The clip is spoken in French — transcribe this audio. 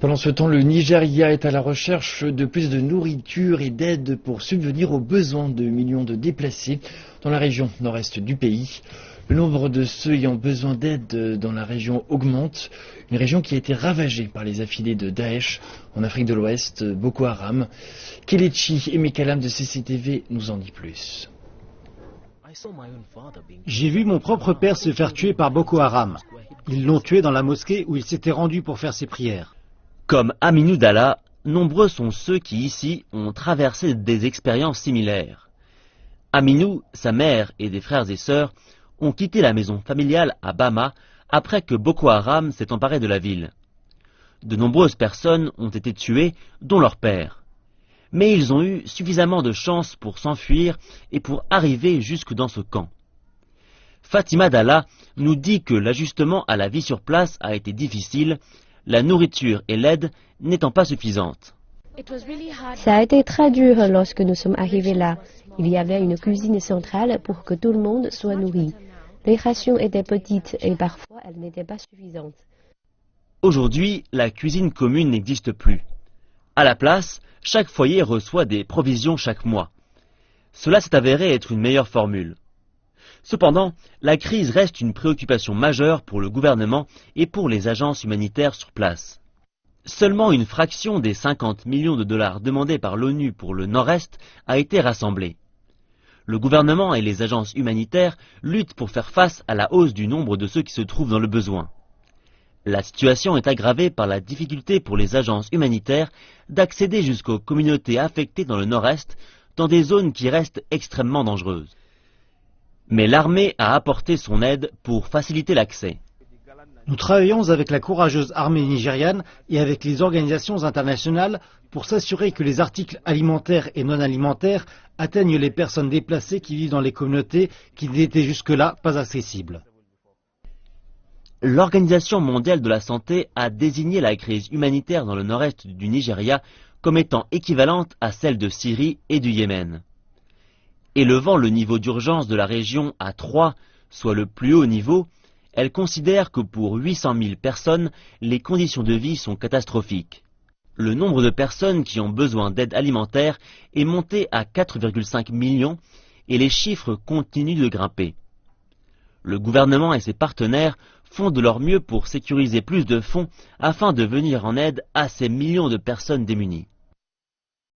Pendant ce temps, le Nigeria est à la recherche de plus de nourriture et d'aide pour subvenir aux besoins de millions de déplacés dans la région nord-est du pays. Le nombre de ceux ayant besoin d'aide dans la région augmente, une région qui a été ravagée par les affidés de Daesh en Afrique de l'Ouest, Boko Haram. Kelechi Emekalam de CCTV nous en dit plus. J'ai vu mon propre père se faire tuer par Boko Haram. Ils l'ont tué dans la mosquée où il s'était rendu pour faire ses prières. Comme Aminou Dalla, nombreux sont ceux qui ici ont traversé des expériences similaires. Aminou, sa mère et des frères et sœurs ont quitté la maison familiale à Bama après que Boko Haram s'est emparé de la ville. De nombreuses personnes ont été tuées, dont leur père. Mais ils ont eu suffisamment de chance pour s'enfuir et pour arriver jusque dans ce camp. Fatima Dalla nous dit que l'ajustement à la vie sur place a été difficile, la nourriture et l'aide n'étant pas suffisantes. Ça a été très dur lorsque nous sommes arrivés là. Il y avait une cuisine centrale pour que tout le monde soit nourri. Les rations étaient petites et parfois elles n'étaient pas suffisantes. Aujourd'hui, la cuisine commune n'existe plus. À la place, chaque foyer reçoit des provisions chaque mois. Cela s'est avéré être une meilleure formule. Cependant, la crise reste une préoccupation majeure pour le gouvernement et pour les agences humanitaires sur place. Seulement une fraction des 50 millions de dollars demandés par l'ONU pour le Nord-Est a été rassemblée. Le gouvernement et les agences humanitaires luttent pour faire face à la hausse du nombre de ceux qui se trouvent dans le besoin. La situation est aggravée par la difficulté pour les agences humanitaires d'accéder jusqu'aux communautés affectées dans le Nord-Est, dans des zones qui restent extrêmement dangereuses. Mais l'armée a apporté son aide pour faciliter l'accès. Nous travaillons avec la courageuse armée nigériane et avec les organisations internationales pour s'assurer que les articles alimentaires et non alimentaires atteignent les personnes déplacées qui vivent dans les communautés qui n'étaient jusque-là pas accessibles. L'Organisation mondiale de la santé a désigné la crise humanitaire dans le nord-est du Nigeria comme étant équivalente à celle de Syrie et du Yémen. Élevant le niveau d'urgence de la région à 3, soit le plus haut niveau, elle considère que pour 800 000 personnes, les conditions de vie sont catastrophiques. Le nombre de personnes qui ont besoin d'aide alimentaire est monté à 4,5 millions et les chiffres continuent de grimper. Le gouvernement et ses partenaires font de leur mieux pour sécuriser plus de fonds afin de venir en aide à ces millions de personnes démunies.